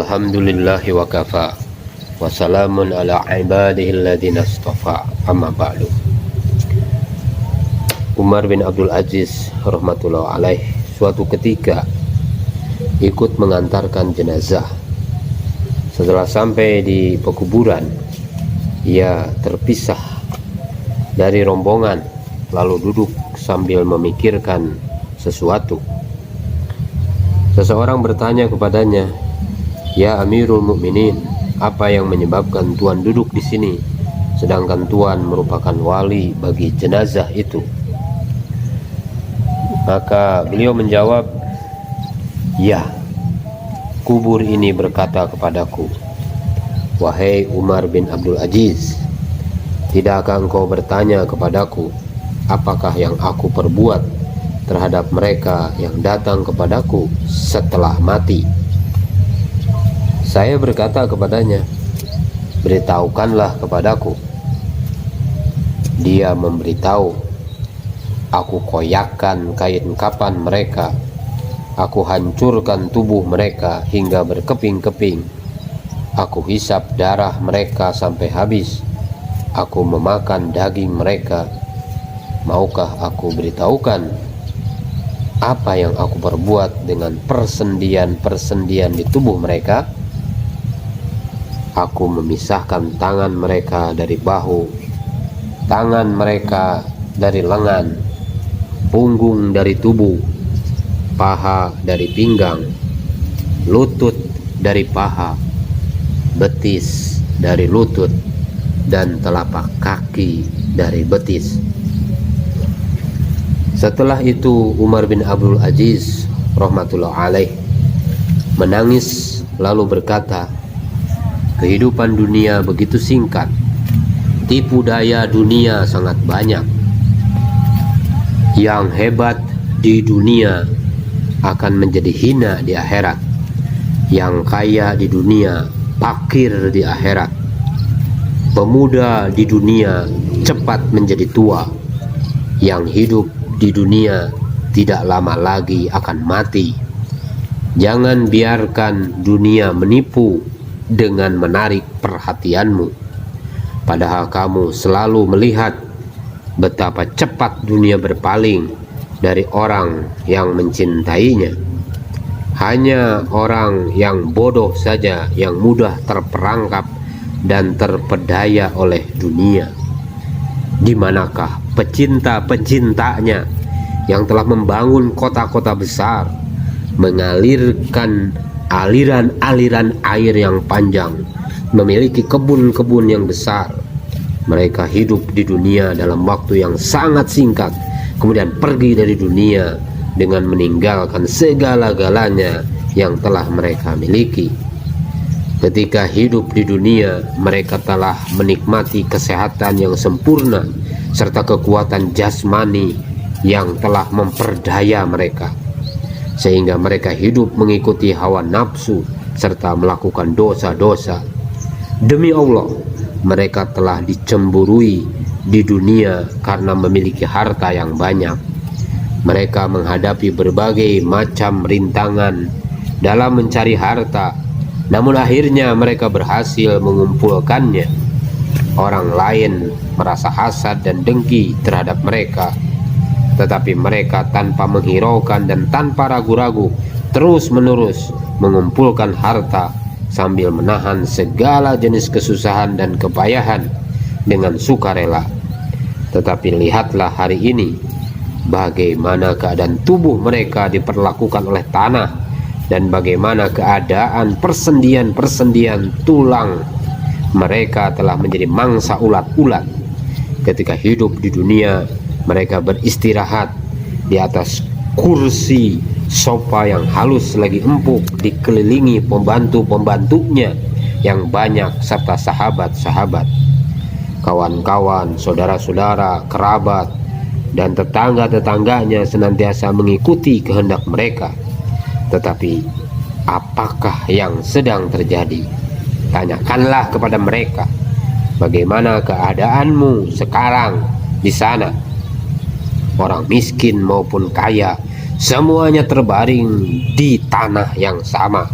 Alhamdulillahi wa kafa wa salamun ala ibadihi alladhina astafa, amma ba'du. Umar bin Abdul Aziz rahmatullah alaih suatu ketika ikut mengantarkan jenazah. Setelah sampai di pekuburan, ia terpisah dari rombongan lalu duduk sambil memikirkan sesuatu. Seseorang bertanya kepadanya, "Ya Amirul Mukminin, apa yang menyebabkan Tuan duduk di sini, sedangkan Tuan merupakan wali bagi jenazah itu?" Maka beliau menjawab, "Ya, kubur ini berkata kepadaku, wahai Umar bin Abdul Aziz, tidakkah engkau bertanya kepadaku, apakah yang aku perbuat terhadap mereka yang datang kepadaku setelah mati?" Saya berkata kepadanya, "Beritahukanlah kepadaku." Dia memberitahu, "Aku koyakkan kain kapan mereka, aku hancurkan tubuh mereka hingga berkeping-keping, aku hisap darah mereka sampai habis, aku memakan daging mereka. Maukah aku beritahukan apa yang aku perbuat dengan persendian-persendian di tubuh mereka? Aku memisahkan tangan mereka dari bahu, tangan mereka dari lengan, punggung dari tubuh, paha dari pinggang, lutut dari paha, betis dari lutut, dan telapak kaki dari betis." Setelah itu Umar bin Abdul Aziz rahmatullah alaih menangis lalu berkata, "Kehidupan dunia begitu singkat, tipu daya dunia sangat banyak. Yang hebat di dunia akan menjadi hina di akhirat. Yang kaya di dunia fakir di akhirat. Pemuda di dunia cepat menjadi tua. Yang hidup di dunia tidak lama lagi akan mati. Jangan biarkan dunia menipu dengan menarik perhatianmu, padahal kamu selalu melihat betapa cepat dunia berpaling dari orang yang mencintainya. Hanya orang yang bodoh saja yang mudah terperangkap dan terpedaya oleh dunia. Di manakah pecinta-pecintanya yang telah membangun kota-kota besar, mengalirkan aliran-aliran air yang panjang, memiliki kebun-kebun yang besar? Mereka hidup di dunia dalam waktu yang sangat singkat, kemudian pergi dari dunia dengan meninggalkan segala-galanya yang telah mereka miliki. Ketika hidup di dunia, mereka telah menikmati kesehatan yang sempurna serta kekuatan jasmani yang telah memperdaya mereka, sehingga mereka hidup mengikuti hawa nafsu serta melakukan dosa-dosa. Demi Allah, mereka telah dicemburui di dunia karena memiliki harta yang banyak. Mereka menghadapi berbagai macam rintangan dalam mencari harta, namun akhirnya mereka berhasil mengumpulkannya. Orang lain merasa hasad dan dengki terhadap mereka, tetapi mereka tanpa menghiraukan dan tanpa ragu-ragu terus-menerus mengumpulkan harta sambil menahan segala jenis kesusahan dan kepayahan dengan sukarela. Tetapi lihatlah hari ini, bagaimana keadaan tubuh mereka diperlakukan oleh tanah, dan bagaimana keadaan persendian-persendian tulang mereka telah menjadi mangsa ulat-ulat. Ketika hidup di dunia, mereka beristirahat di atas kursi sofa yang halus lagi empuk, dikelilingi pembantu-pembantunya yang banyak serta sahabat-sahabat, kawan-kawan, saudara-saudara, kerabat, dan tetangga-tetangganya senantiasa mengikuti kehendak mereka. Tetapi apakah yang sedang terjadi? Tanyakanlah kepada mereka, bagaimana keadaanmu sekarang di sana? Orang miskin maupun kaya, semuanya terbaring di tanah yang sama.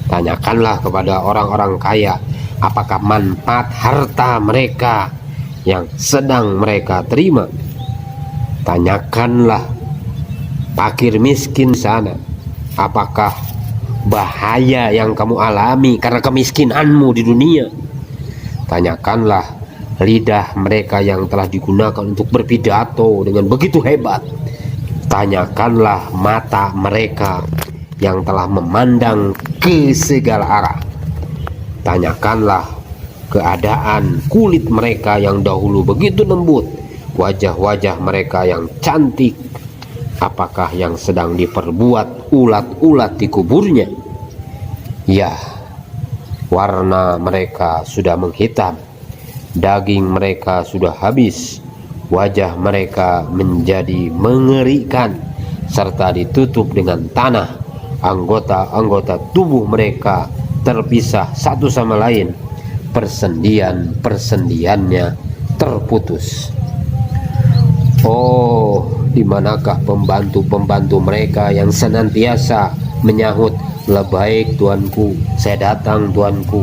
Tanyakanlah kepada orang-orang kaya, apakah manfaat harta mereka yang sedang mereka terima. Tanyakanlah fakir miskin sana, apakah bahaya yang kamu alami karena kemiskinanmu di dunia. Tanyakanlah lidah mereka yang telah digunakan untuk berpidato dengan begitu hebat. Tanyakanlah mata mereka yang telah memandang ke segala arah. Tanyakanlah keadaan kulit mereka yang dahulu begitu lembut, wajah-wajah mereka yang cantik, apakah yang sedang diperbuat ulat-ulat di kuburnya? Ya, warna mereka sudah menghitam, daging mereka sudah habis, wajah mereka menjadi mengerikan, serta ditutup dengan tanah. Anggota-anggota tubuh mereka terpisah satu sama lain, persendian-persendiannya terputus. Oh, di manakah pembantu-pembantu mereka yang senantiasa menyahut, "Lebaik tuanku, saya datang tuanku"?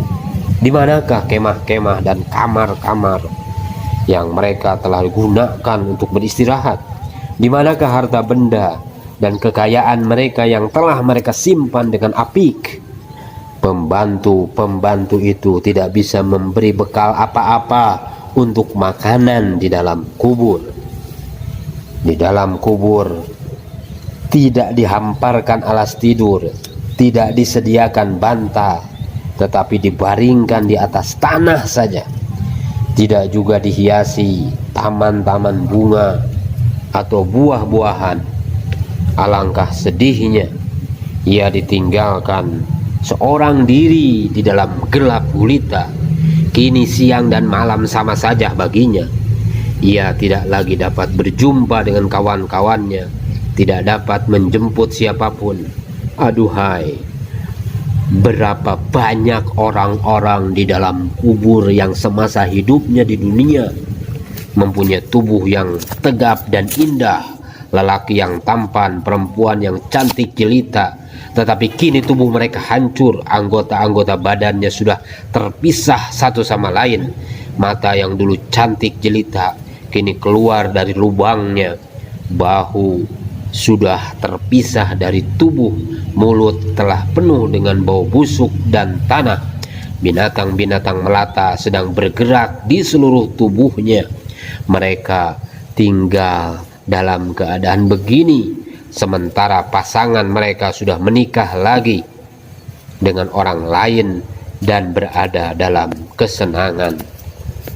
Di manakah kemah-kemah dan kamar-kamar yang mereka telah gunakan untuk beristirahat? Di manakah harta benda dan kekayaan mereka yang telah mereka simpan dengan apik? Pembantu-pembantu itu tidak bisa memberi bekal apa-apa untuk makanan di dalam kubur. Di dalam kubur tidak dihamparkan alas tidur, tidak disediakan bantal, tetapi dibaringkan di atas tanah saja. Tidak juga dihiasi taman-taman bunga atau buah-buahan. Alangkah sedihnya ia ditinggalkan seorang diri di dalam gelap gulita. Kini siang dan malam sama saja baginya. Ia tidak lagi dapat berjumpa dengan kawan-kawannya, tidak dapat menjemput siapapun. Aduhai, berapa banyak orang-orang di dalam kubur yang semasa hidupnya di dunia mempunyai tubuh yang tegap dan indah, lelaki yang tampan, perempuan yang cantik jelita, tetapi kini tubuh mereka hancur, anggota-anggota badannya sudah terpisah satu sama lain. Mata yang dulu cantik jelita kini keluar dari lubangnya, bahu sudah terpisah dari tubuh, mulut telah penuh dengan bau busuk dan tanah. Binatang-binatang melata sedang bergerak di seluruh tubuhnya. Mereka tinggal dalam keadaan begini, sementara pasangan mereka sudah menikah lagi dengan orang lain dan berada dalam kesenangan.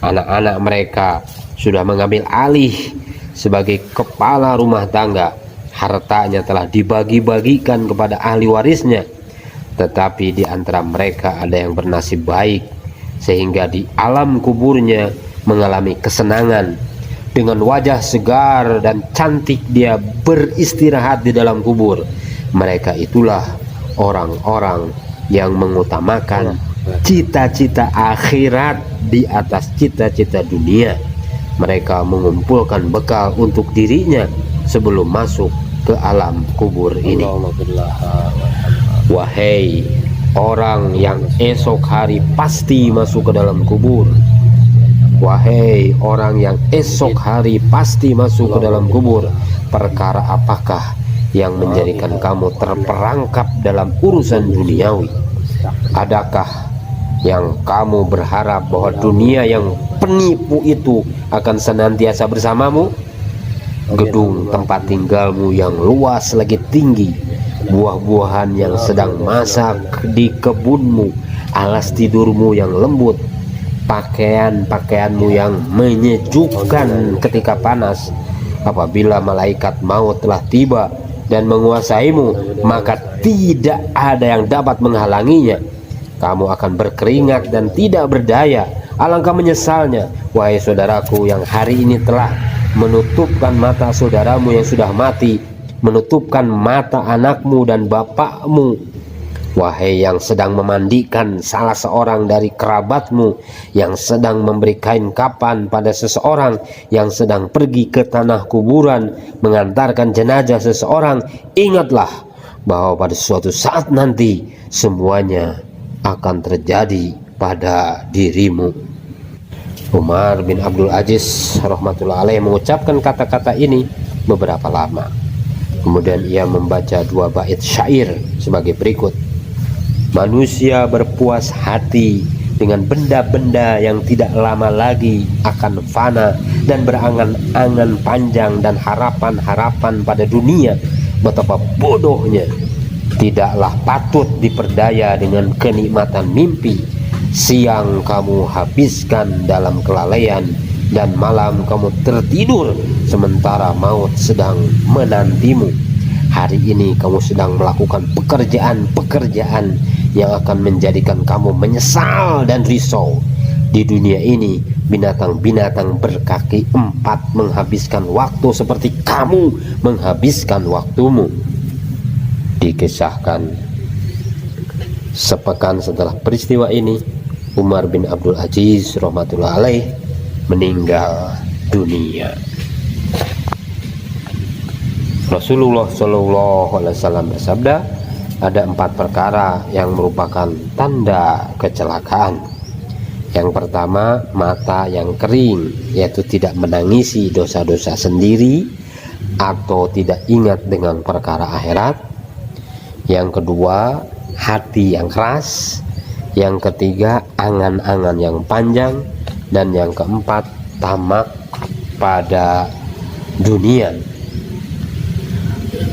Anak-anak mereka sudah mengambil alih sebagai kepala rumah tangga. Hartanya telah dibagi-bagikan kepada ahli warisnya, tetapi di antara mereka ada yang bernasib baik sehingga di alam kuburnya mengalami kesenangan. Dengan wajah segar dan cantik dia beristirahat di dalam kubur. Mereka itulah orang-orang yang mengutamakan cita-cita akhirat di atas cita-cita dunia. Mereka mengumpulkan bekal untuk dirinya sebelum masuk ke alam kubur ini. Wahai orang yang esok hari pasti masuk ke dalam kubur, wahai orang yang esok hari pasti masuk ke dalam kubur, perkara apakah yang menjadikan kamu terperangkap dalam urusan duniawi? Adakah yang kamu berharap bahwa dunia yang penipu itu akan senantiasa bersamamu? Gedung tempat tinggalmu yang luas lagi tinggi, buah-buahan yang sedang masak di kebunmu, alas tidurmu yang lembut, pakaian-pakaianmu yang menyejukkan ketika panas. Apabila malaikat maut telah tiba dan menguasaimu, maka tidak ada yang dapat menghalanginya. Kamu akan berkeringat dan tidak berdaya. Alangkah menyesalnya, wahai saudaraku, yang hari ini telah menutupkan mata saudaramu yang sudah mati, menutupkan mata anakmu dan bapakmu. Wahai yang sedang memandikan salah seorang dari kerabatmu, yang sedang memberi kain kapan pada seseorang, yang sedang pergi ke tanah kuburan mengantarkan jenazah seseorang, ingatlah bahwa pada suatu saat nanti semuanya akan terjadi pada dirimu. Umar bin Abdul Aziz rahmatullah alaih mengucapkan kata-kata ini beberapa lama. Kemudian ia membaca 2 bait syair sebagai berikut. Manusia berpuas hati dengan benda-benda yang tidak lama lagi akan fana, dan berangan-angan panjang dan harapan-harapan pada dunia. Betapa bodohnya. Tidaklah patut diperdaya dengan kenikmatan mimpi. Siang kamu habiskan dalam kelalaian, dan malam kamu tertidur sementara maut sedang menantimu. Hari ini kamu sedang melakukan pekerjaan-pekerjaan yang akan menjadikan kamu menyesal dan risau. Di dunia ini binatang-binatang berkaki 4 menghabiskan waktu seperti kamu menghabiskan waktumu. Dikisahkan sepekan setelah peristiwa ini, Umar bin Abdul Aziz rahmatullah alaih meninggal dunia. Rasulullah SAW bersabda, ada 4 perkara yang merupakan tanda kecelakaan. Yang pertama, mata yang kering, yaitu tidak menangisi dosa-dosa sendiri atau tidak ingat dengan perkara akhirat. Yang kedua, hati yang keras. Yang ketiga, angan-angan yang panjang. Dan yang keempat, tamak pada dunia.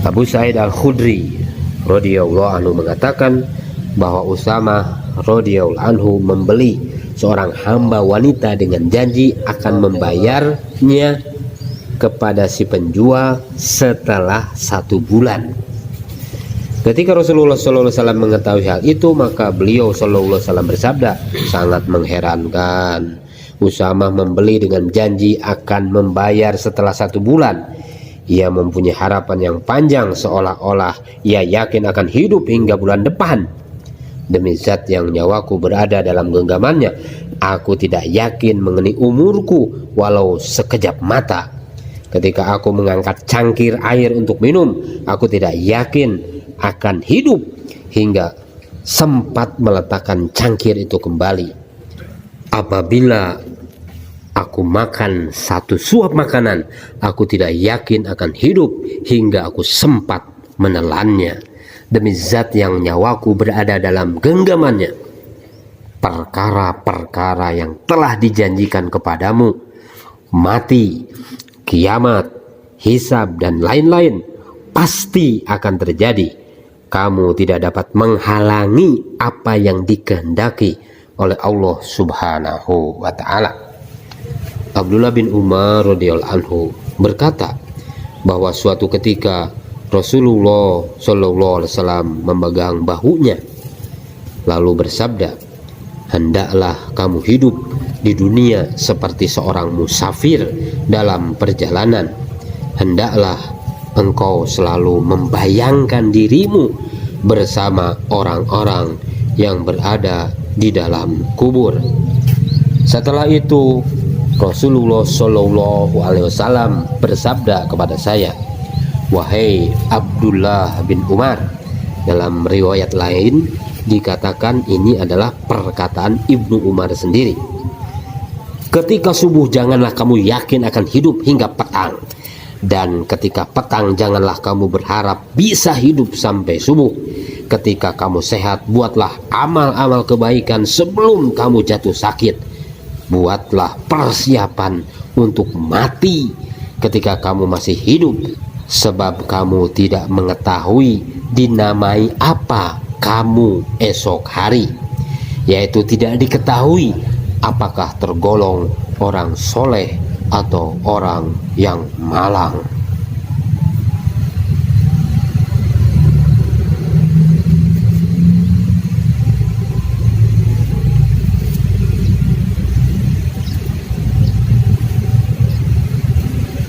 Abu Sa'id Al-Khudri radhiyallahu anhu mengatakan bahwa Usamah radhiyallahu anhu membeli seorang hamba wanita dengan janji akan membayarnya kepada si penjual setelah 1 bulan. Ketika Rasulullah SAW mengetahui hal itu, maka beliau SAW bersabda, sangat mengherankan. Usamah membeli dengan janji akan membayar setelah 1 bulan. Ia mempunyai harapan yang panjang, seolah-olah ia yakin akan hidup hingga bulan depan. Demi zat yang nyawaku berada dalam genggamannya, aku tidak yakin mengenai umurku walau sekejap mata. Ketika aku mengangkat cangkir air untuk minum, aku tidak yakin akan hidup hingga sempat meletakkan cangkir itu kembali. Apabila aku makan 1 suap makanan, aku tidak yakin akan hidup hingga aku sempat menelannya. Demi zat yang nyawaku berada dalam genggamannya, perkara-perkara yang telah dijanjikan kepadamu, mati, kiamat, hisab, dan lain-lain, pasti akan terjadi. Kamu tidak dapat menghalangi apa yang dikehendaki oleh Allah Subhanahu wa ta'ala. Abdullah bin Umar radhiyallahu anhu berkata bahwa suatu ketika Rasulullah SAW memegang bahunya lalu bersabda, hendaklah kamu hidup di dunia seperti seorang musafir dalam perjalanan. Hendaklah engkau selalu membayangkan dirimu bersama orang-orang yang berada di dalam kubur. Setelah itu Rasulullah SAW bersabda kepada saya, wahai Abdullah bin Umar. Dalam riwayat lain dikatakan ini adalah perkataan Ibnu Umar sendiri. Ketika subuh janganlah kamu yakin akan hidup hingga petang, dan ketika petang janganlah kamu berharap bisa hidup sampai subuh. Ketika kamu sehat, buatlah amal-amal kebaikan sebelum kamu jatuh sakit. Buatlah persiapan untuk mati ketika kamu masih hidup, sebab kamu tidak mengetahui dinamai apa kamu esok hari, yaitu tidak diketahui apakah tergolong orang soleh atau orang yang malang.